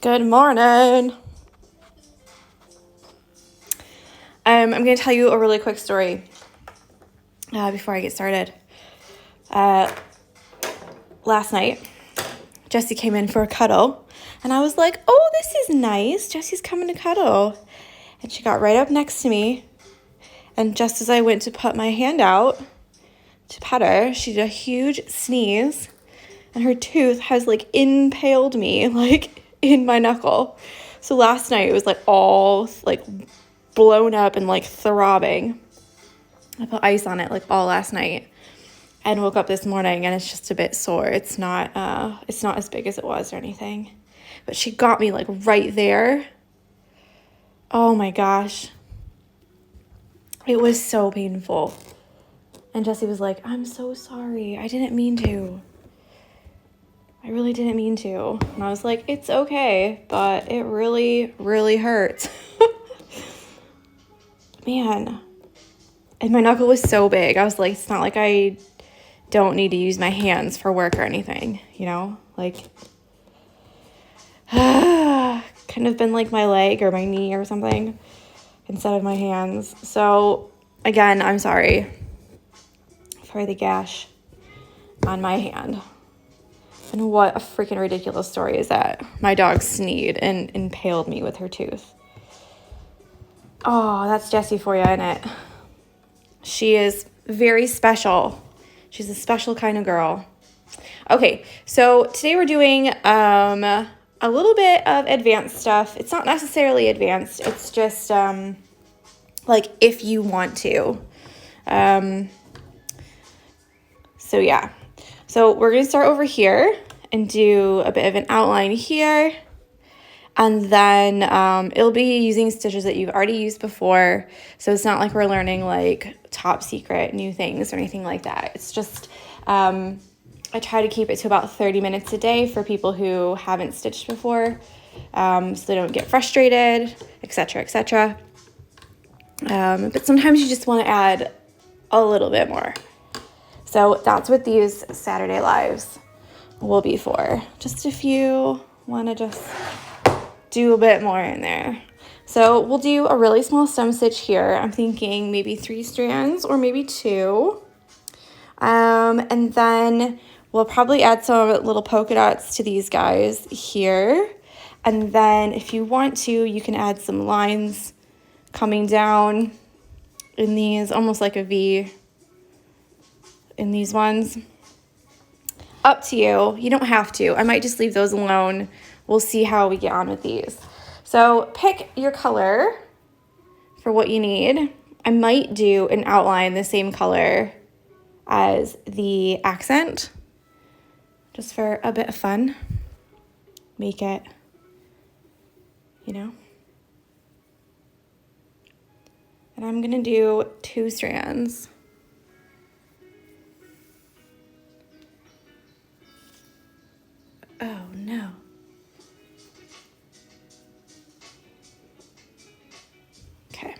Good morning. I'm going to tell you a really quick story before I get started. Last night, Jessie came in for a cuddle, and I was like, oh, this is nice. Jessie's coming to cuddle. And she got right up next to me, and just as I went to put my hand out to pet her, she did a huge sneeze, and her tooth has, impaled me, in my knuckle. So last night, it was, all, blown up and, throbbing. I put ice on it, all last night. And woke up this morning and it's just a bit sore. It's not as big as it was or anything. But she got me right there. Oh my gosh. It was so painful. And Jessie was like, I'm so sorry. I didn't mean to. I really didn't mean to. And I was like, it's okay, but it really, really hurts. Man. And my knuckle was so big. I was like, it's not like I don't need to use my hands for work or anything, kind of been my leg or my knee or something instead of my hands. So again, I'm sorry for the gash on my hand. And what a freaking ridiculous story is that? My dog sneezed and impaled me with her tooth. Oh, that's Jessie for you, isn't it? She is very special. She's a special kind of girl. Okay, so today we're doing a little bit of advanced stuff. It's not necessarily advanced. It's just if you want to. So yeah. So we're going to start over here and do a bit of an outline here. And then it'll be using stitches that you've already used before. So it's not like we're learning top secret new things or anything like that. It's just I try to keep it to about 30 minutes a day for people who haven't stitched before, so they don't get frustrated, etc., etc. But sometimes you just want to add a little bit more. So that's what these Saturday Lives will be for. Just if you want to just do a bit more in there. So we'll do a really small stem stitch here. I'm thinking maybe 3 strands or maybe 2. And then we'll probably add some little polka dots to these guys here. And then if you want to, you can add some lines coming down in these, almost like a V in these ones. Up to you. You don't have to. I might just leave those alone. We'll see how we get on with these. So pick your color for what you need. I might do an outline the same color as the accent, just for a bit of fun. Make it, And I'm gonna do 2 strands. Oh no. Okay.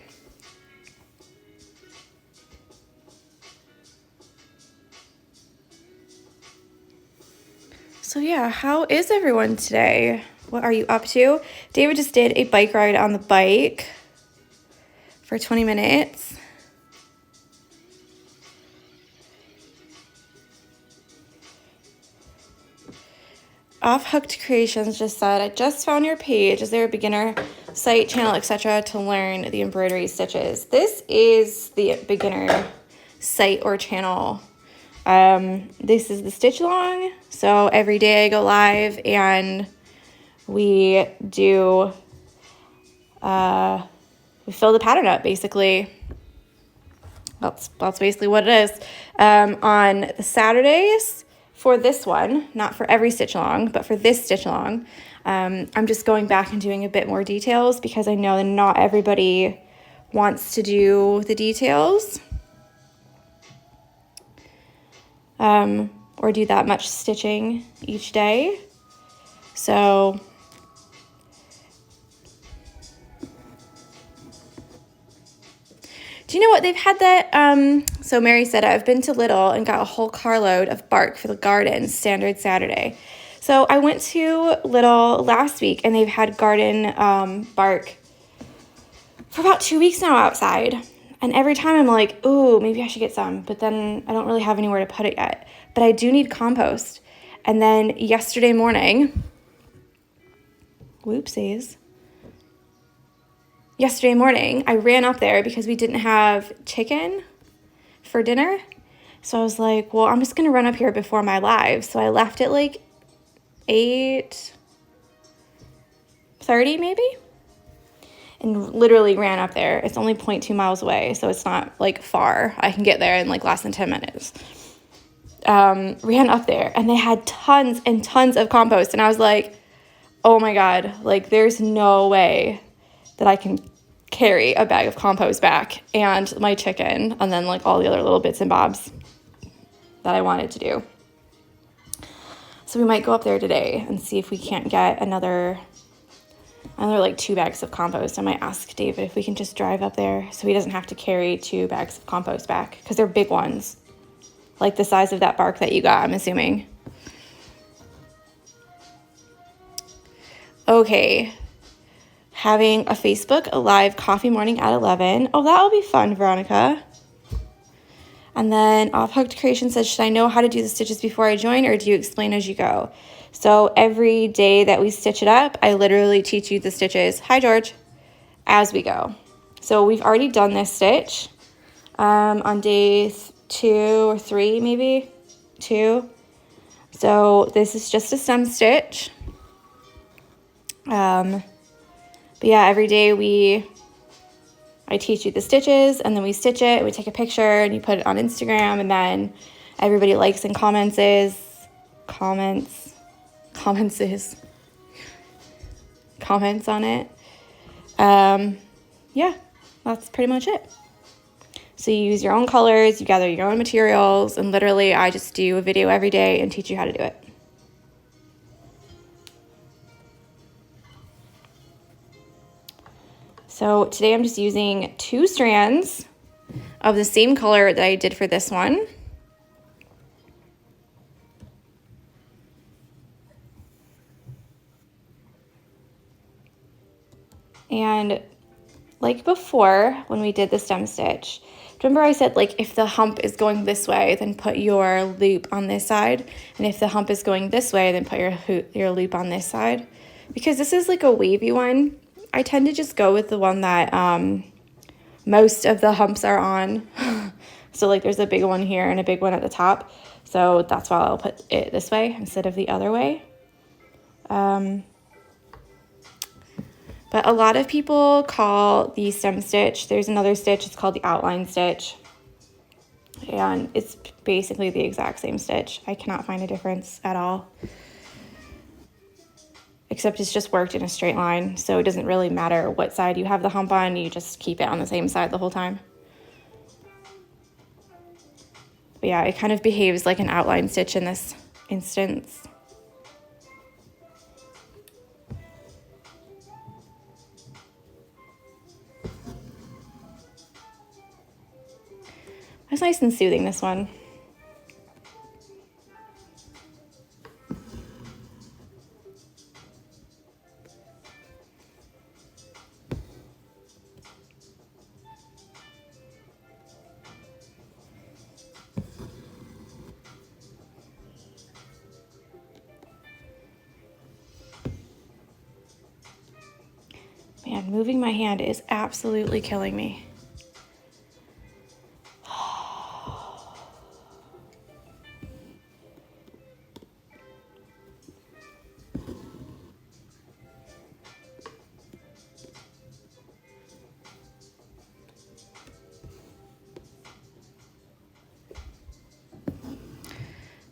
So yeah, how is everyone today? What are you up to? David just did a bike ride on the bike for 20 minutes. Off Hooked Creations just said, I just found your page. Is there a beginner site, channel, etc. to learn the embroidery stitches? This is the beginner site or channel. This is the Stitchalong. So every day I go live and we do, we fill the pattern up basically. That's basically what it is. On the Saturdays, for this one, not for every stitch along, but for this stitch along, I'm just going back and doing a bit more details because I know that not everybody wants to do the details or do that much stitching each day. So do you know what? They've had that, so Mary said, I've been to Lidl and got a whole carload of bark for the garden, standard Saturday. So I went to Little last week, and they've had garden bark for about 2 weeks now outside. And every time I'm like, ooh, maybe I should get some. But then I don't really have anywhere to put it yet. But I do need compost. And then yesterday morning, whoopsies. Yesterday morning, I ran up there because we didn't have chicken for dinner. So I was like, well, I'm just going to run up here before my live. So I left at like 8:30 maybe. And literally ran up there. It's only 0.2 miles away, so it's not like far. I can get there in like less than 10 minutes. Ran up there, and they had tons and tons of compost. And I was like, oh my God, like there's no way that I can carry a bag of compost back and my chicken and then like all the other little bits and bobs that I wanted to do. So we might go up there today and see if we can't get another like 2 bags of compost. I might ask David if we can just drive up there so he doesn't have to carry 2 bags of compost back, because they're big ones, like the size of that bark that you got, I'm assuming. Okay, having a Facebook Live coffee morning at 11. Oh, that'll be fun, Veronica. And then Off-Hooked Creation says, should I know how to do the stitches before I join, or do you explain as you go? So every day that we stitch it up, I literally teach you the stitches, hi George, as we go. So we've already done this stitch on day 2 or 3, maybe 2. So this is just a stem stitch. But yeah, every day I teach you the stitches, and then we stitch it, we take a picture, and you put it on Instagram, and then everybody likes and comments on it. Yeah, that's pretty much it. So you use your own colors, you gather your own materials, and literally I just do a video every day and teach you how to do it. So today I'm just using 2 strands of the same color that I did for this one. And like before, when we did the stem stitch, remember I said, like, if the hump is going this way, then put your loop on this side. And if the hump is going this way, then put your loop on this side. Because this is like a wavy one, I tend to just go with the one that most of the humps are on. So like there's a big one here and a big one at the top. So that's why I'll put it this way instead of the other way. But a lot of people call the stem stitch, there's another stitch, it's called the outline stitch. And it's basically the exact same stitch. I cannot find a difference at all. Except it's just worked in a straight line, so it doesn't really matter what side you have the hump on, you just keep it on the same side the whole time. But yeah, it kind of behaves like an outline stitch in this instance. That's nice and soothing, this one. Man, moving my hand is absolutely killing me.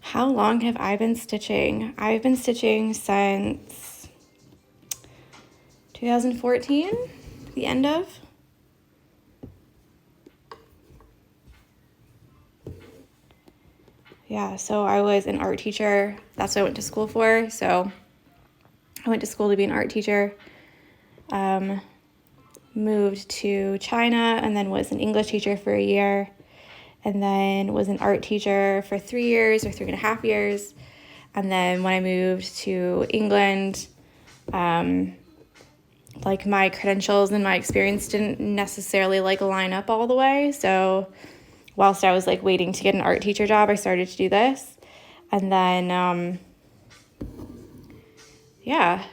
How long have I been stitching? I've been stitching since 2014, the end of. Yeah, so I was an art teacher. That's what I went to school for. So I went to school to be an art teacher. Moved to China and then was an English teacher for a year. And then was an art teacher for 3 years or 3.5 years. And then when I moved to England, like my credentials and my experience didn't necessarily like line up all the way. So whilst I was like waiting to get an art teacher job, I started to do this. And then, yeah,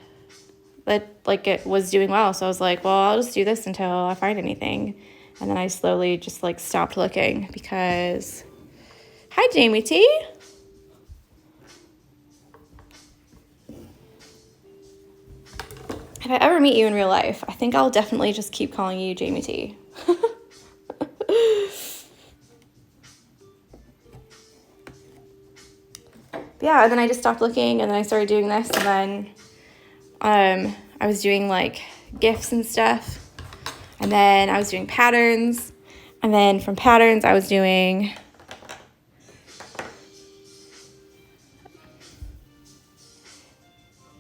but like it was doing well. So I was like, well, I'll just do this until I find anything. And then I slowly just like stopped looking because, hi, Jamie T. If I ever meet you in real life, I think I'll definitely just keep calling you Jamie T. Yeah, and then I just stopped looking, and then I started doing this, and then I was doing like gifts and stuff, and then I was doing patterns, and then from patterns I was doing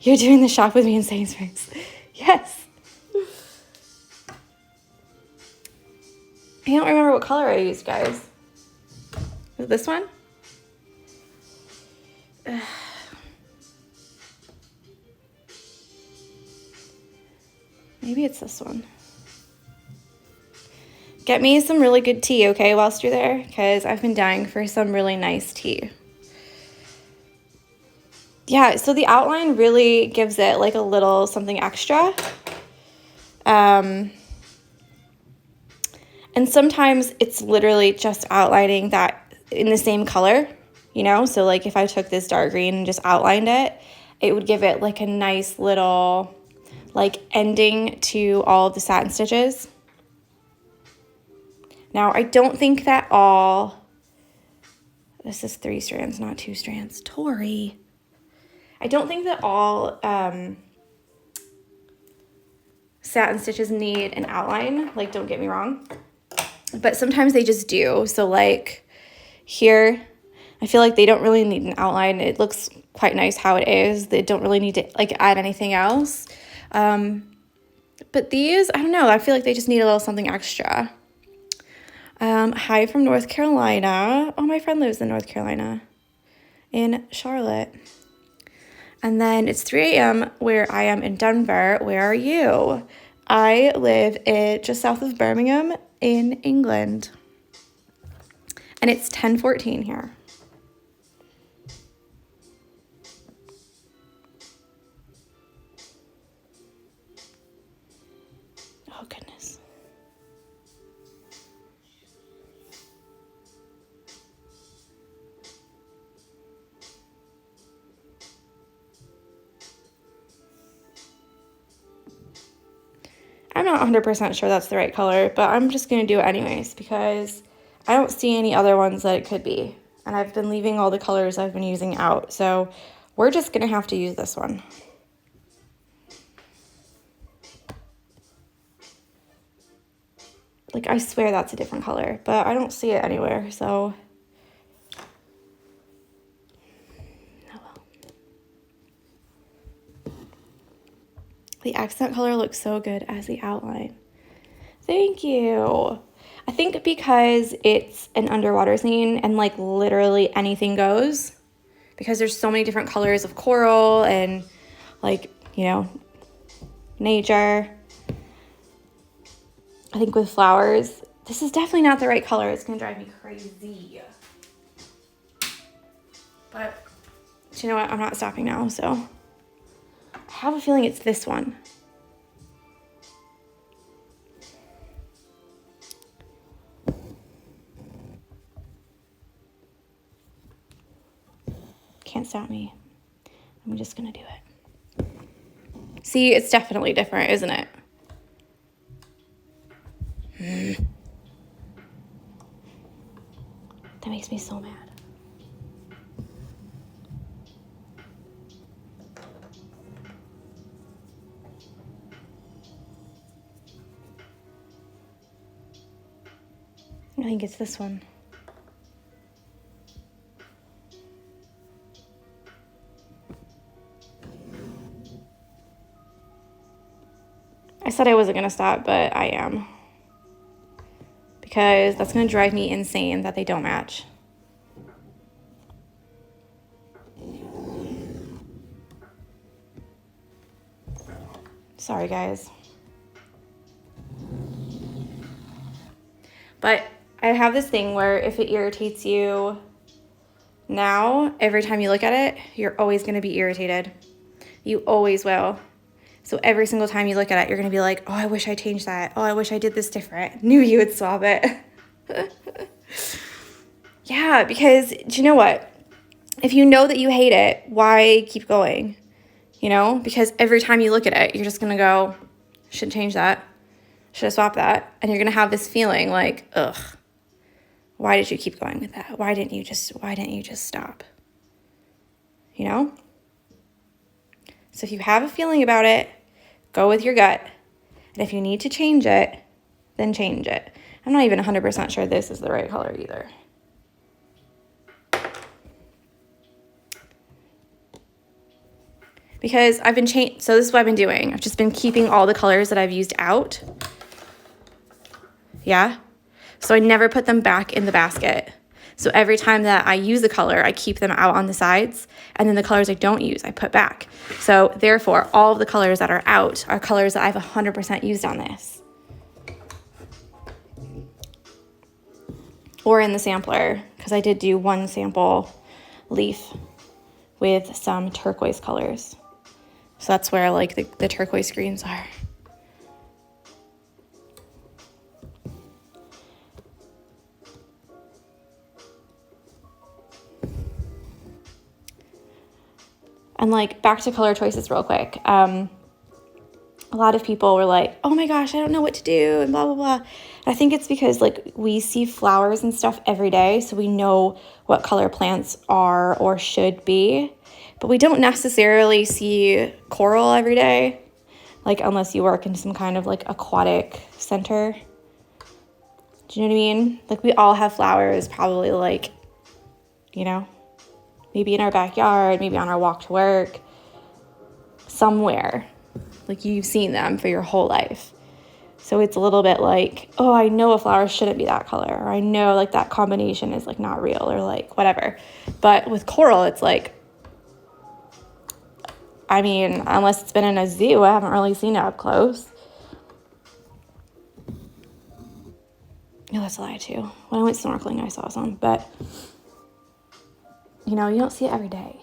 you're doing the shop with me in Sainsbury's. Yes. I don't remember what color I used, guys. Is it this one? Maybe it's this one. Get me some really good tea, okay, whilst you're there, because I've been dying for some really nice tea. Yeah, so the outline really gives it like a little something extra. And sometimes it's literally just outlining that in the same color, you know? So like if I took this dark green and just outlined it, it would give it like a nice little like ending to all of the satin stitches. Now, I don't think that this is 3 strands, not 2 strands. Tori. I don't think that all satin stitches need an outline. Like, don't get me wrong. But sometimes they just do. So, like, here, I feel like they don't really need an outline. It looks quite nice how it is. They don't really need to, like, add anything else. But these, I don't know. I feel like they just need a little something extra. Hi from North Carolina. Oh, my friend lives in North Carolina, in Charlotte. And then it's 3 a.m. where I am in Denver. Where are you? I live just south of Birmingham in England. And it's 10:14 here. Oh, goodness. I'm not 100% sure that's the right color, but I'm just going to do it anyways because I don't see any other ones that it could be. And I've been leaving all the colors I've been using out. So we're just going to have to use this one. Like, I swear that's a different color, but I don't see it anywhere, so. Oh well. The accent color looks so good as the outline. Thank you. I think because it's an underwater scene and like literally anything goes, because there's so many different colors of coral and like, you know, nature. I think with flowers, this is definitely not the right color. It's gonna drive me crazy. But you know what? I'm not stopping now, so I have a feeling it's this one. Can't stop me. I'm just gonna do it. See, it's definitely different, isn't it? That makes me so mad. I think it's this one. I said I wasn't going to stop, but I am. Because that's going to drive me insane that they don't match. Sorry, guys. But I have this thing where if it irritates you now, every time you look at it, you're always going to be irritated. You always will. So every single time you look at it, you're going to be like, oh, I wish I changed that. Oh, I wish I did this different. Knew you would swap it. Yeah, because do you know what? If you know that you hate it, why keep going? You know, because every time you look at it, you're just going to go, should change that. Should have swapped that. And you're going to have this feeling like, ugh, why did you keep going with that? Why didn't you just stop? You know? So if you have a feeling about it, go with your gut. And if you need to change it, then change it. I'm not even 100% sure this is the right color either. Because I've been so this is what I've been doing. I've just been keeping all the colors that I've used out. Yeah. So I never put them back in the basket. So every time that I use a color, I keep them out on the sides, and then the colors I don't use, I put back. So therefore, all of the colors that are out are colors that I've 100% used on this. Or in the sampler, because I did do one sample leaf with some turquoise colors. So that's where like the turquoise greens are. And like back to color choices real quick. A lot of people were like, oh my gosh, I don't know what to do and blah, blah, blah. I think it's because like we see flowers and stuff every day. So we know what color plants are or should be, but we don't necessarily see coral every day. Like unless you work in some kind of like aquatic center. Do you know what I mean? Like we all have flowers probably like, you know, maybe in our backyard, maybe on our walk to work, somewhere. Like you've seen them for your whole life. So it's a little bit like, oh, I know a flower shouldn't be that color. Or I know like that combination is like not real or like whatever. But with coral, it's like, I mean, unless it's been in a zoo, I haven't really seen it up close. No, that's a lie too. When I went snorkeling, I saw some, but you know, you don't see it every day.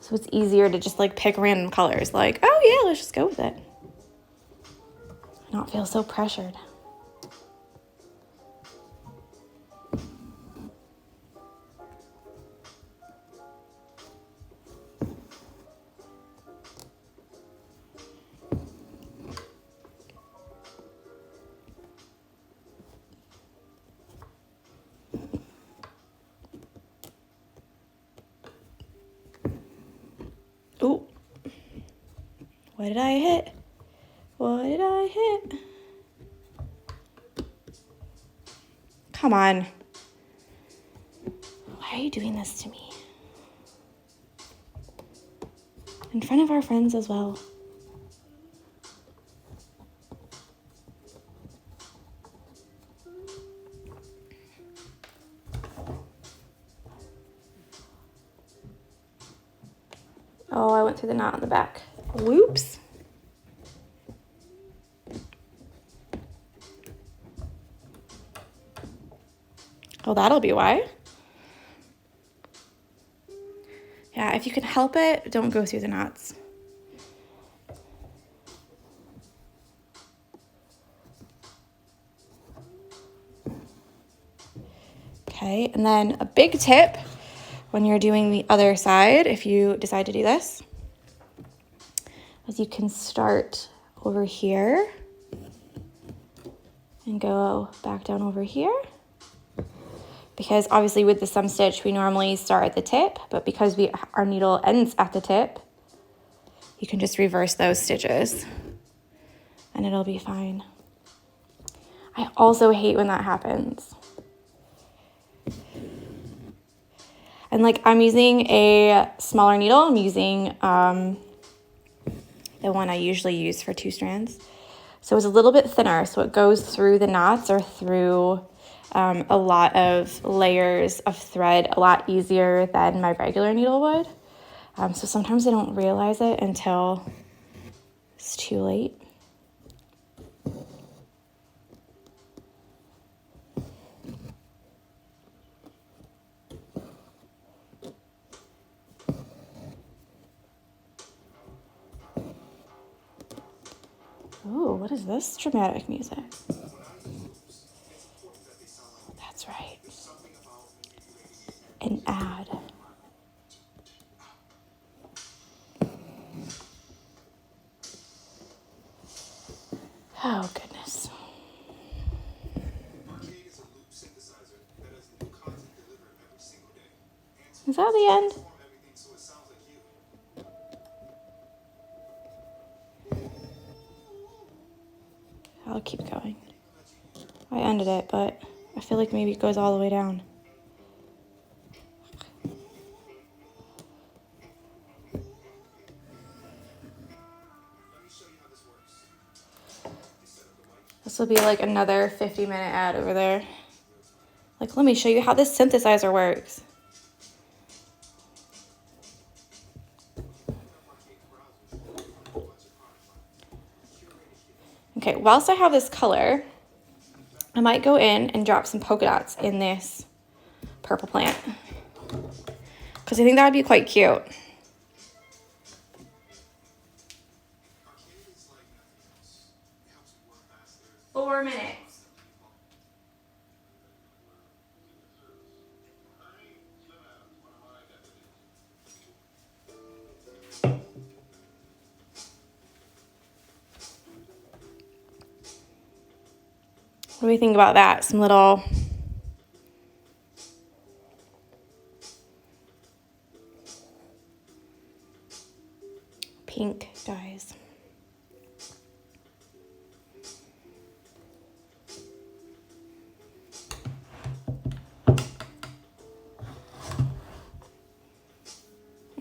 So it's easier to just like pick random colors like, oh yeah, let's just go with it. Not feel so pressured. Ooh. What did I hit? What did I hit? Come on. Why are you doing this to me? In front of our friends as well. Oh, I went through the knot on the back. Whoops. Oh, that'll be why. Yeah, if you can help it, don't go through the knots. Okay, and then a big tip when you're doing the other side, if you decide to do this, is you can start over here and go back down over here. Because obviously with the sum stitch, we normally start at the tip, but because our needle ends at the tip, you can just reverse those stitches and it'll be fine. I also hate when that happens. And like I'm using a smaller needle. I'm using the one I usually use for 2 strands. So it's a little bit thinner, so it goes through the knots or through a lot of layers of thread a lot easier than my regular needle would. So sometimes I don't realize it until it's too late. Ooh, what is this dramatic music? That's right. An ad. Oh, goodness. Is that the end? I'll keep going. I ended it, but I feel like maybe it goes all the way down. This will be like another 50-minute ad over there. Like, let me show you how this synthesizer works. Okay, whilst I have this color, I might go in and drop some polka dots in this purple plant, because I think that would be quite cute. Four minutes. What do we think about that? Some little pink dyes.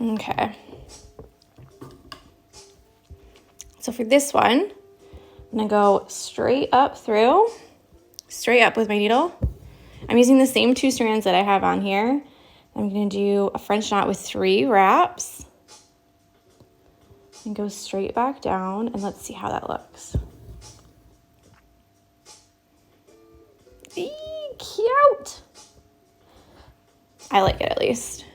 Okay. So for this one, I'm gonna go straight up through, straight up with my needle. I'm using the same 2 strands that I have on here. I'm gonna do a French knot with 3 wraps and go straight back down, and let's see how that looks. Eee, cute. I like it at least.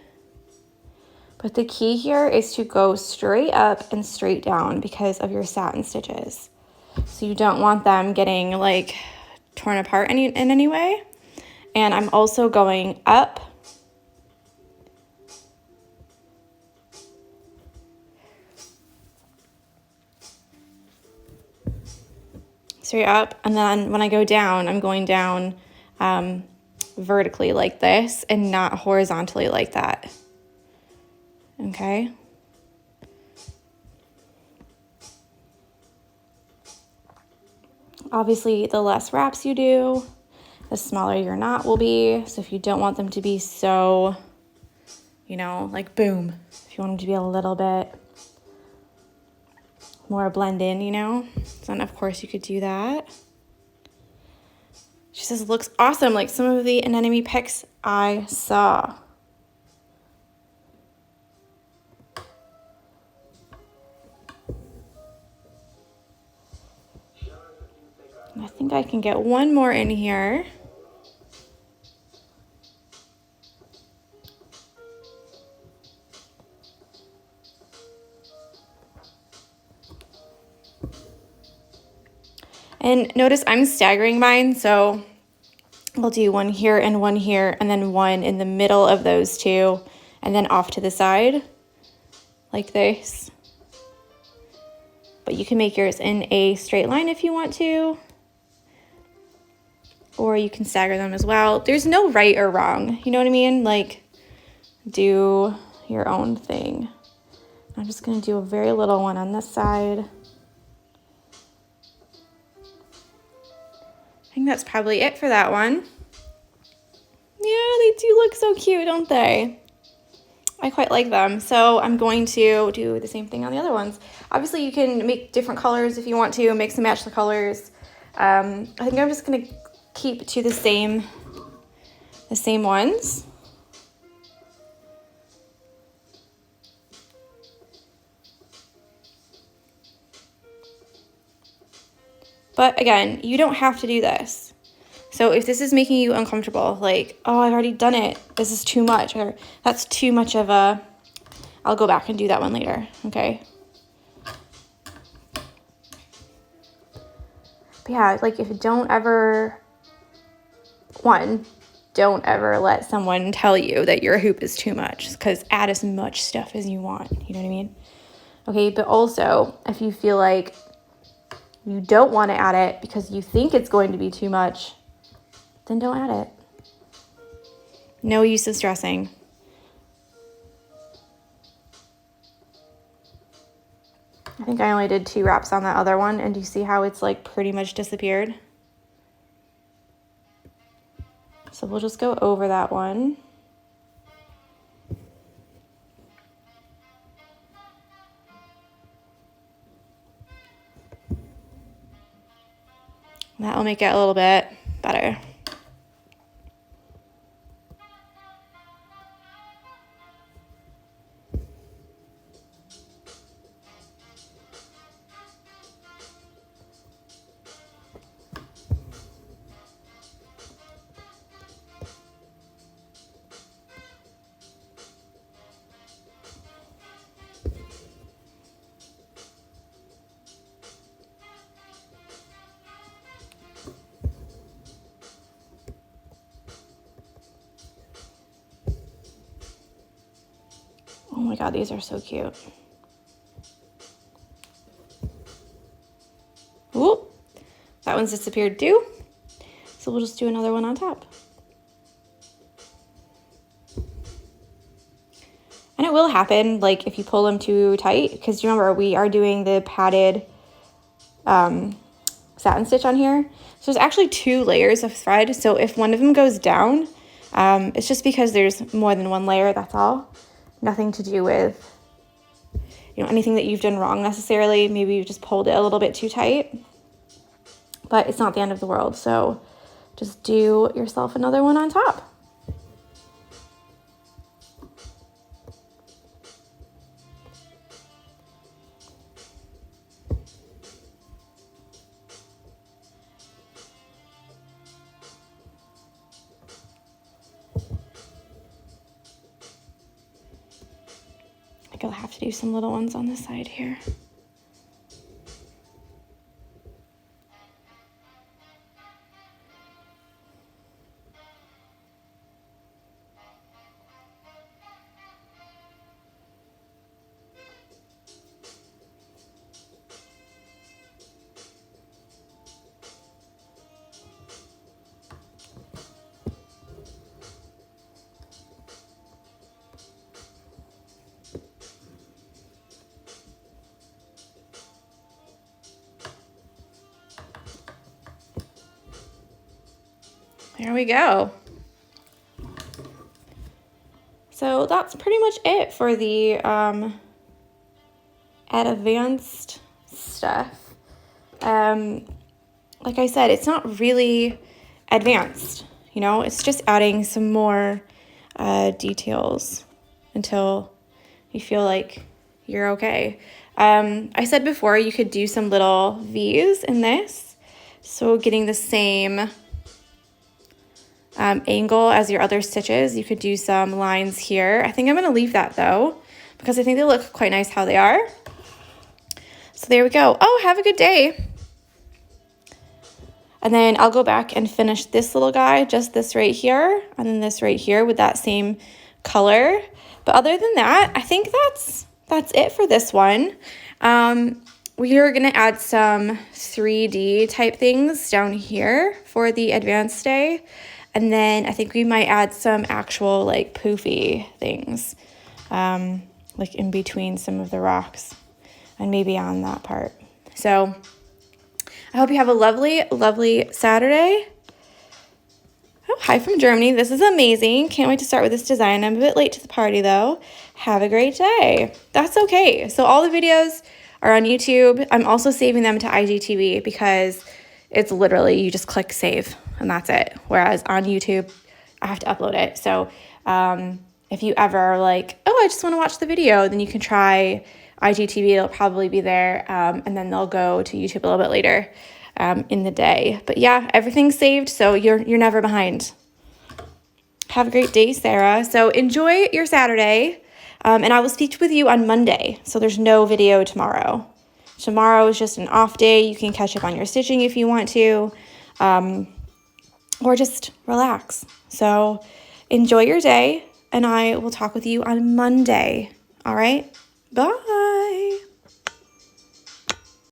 But the key here is to go straight up and straight down because of your satin stitches. So you don't want them getting like torn apart in any way. And I'm also going up straight up, and then when I go down, I'm going down vertically like this and not horizontally like that. Okay. Obviously, the less wraps you do, the smaller your knot will be. So if you don't want them to be so, you know, like boom, if you want them to be a little bit more blend in, you know, then of course you could do that. She says it looks awesome, like some of the anemone pics I saw. I think I can get one more in here. And notice I'm staggering mine, so I'll do one here and then one in the middle of those 2, and then off to the side, like this. But you can make yours in a straight line if you want to, or you can stagger them as well. There's no right or wrong, you know what I mean? Like, do your own thing. I'm just gonna do a very little one on this side. I think that's probably it for that one. Yeah, they do look so cute, don't they? I quite like them. So I'm going to do the same thing on the other ones. Obviously, you can make different colors if you want to, mix and match the colors. I think I'm just gonna keep to the same ones. But again, you don't have to do this. So if this is making you uncomfortable, like, oh, I've already done it, this is too much, or that's too much of a, I'll go back and do that one later, okay? But yeah, like, if you don't ever, don't ever let someone tell you that your hoop is too much, because add as much stuff as you want, you know what I mean? Okay, but also, if you feel like you don't want to add it because you think it's going to be too much, then don't add it. No use of stressing. I think I only did 2 wraps on that other one, and do you see how it's like pretty much disappeared? So we'll just go over that one. That will make it a little bit better. Oh my God, these are so cute. Ooh, that one's disappeared too. So we'll just do another one on top. And it will happen, like, if you pull them too tight, because remember, we are doing the padded satin stitch on here. So there's actually 2 layers of thread. So if one of them goes down, it's just because there's more than one layer, that's all. Nothing to do with, you know, anything that you've done wrong necessarily. Maybe you just pulled it a little bit too tight, but it's not the end of the world. So just do yourself another one on top. I think I'll have to do some little ones on the side here. There we go. So that's pretty much it for the advanced stuff. Like I said, it's not really advanced, you know, it's just adding some more details until you feel like you're okay. I said before you could do some little V's in this, so getting the same angle as your other stitches. You could do some lines here. I think I'm going to leave that though, because I think they look quite nice how they are. So there we go. Oh, have a good day. And then I'll go back and finish this little guy, just this right here, and then this right here with that same color. But other than that, I think that's it for this one. We are going to add some 3D type things down here for the advanced day. And then I think we might add some actual like poofy things, like in between some of the rocks and maybe on that part. So I hope you have a lovely, lovely Saturday. Oh, hi from Germany. This is amazing. Can't wait to start with this design. I'm a bit late to the party though. Have a great day. That's okay. So all the videos are on YouTube. I'm also saving them to IGTV because it's literally, you just click save and that's it. Whereas on YouTube, I have to upload it. So if you ever like, oh, I just want to watch the video, then you can try IGTV. It'll probably be there. And then they'll go to YouTube a little bit later. in the day. But yeah, everything's saved, so you're never behind. Have a great day, Sarah. So enjoy your Saturday, and I will speak with you on Monday. So there's no video tomorrow. Tomorrow is just an off day. You can catch up on your stitching if you want to, or just relax. So enjoy your day, and I will talk with you on Monday. All right? Bye.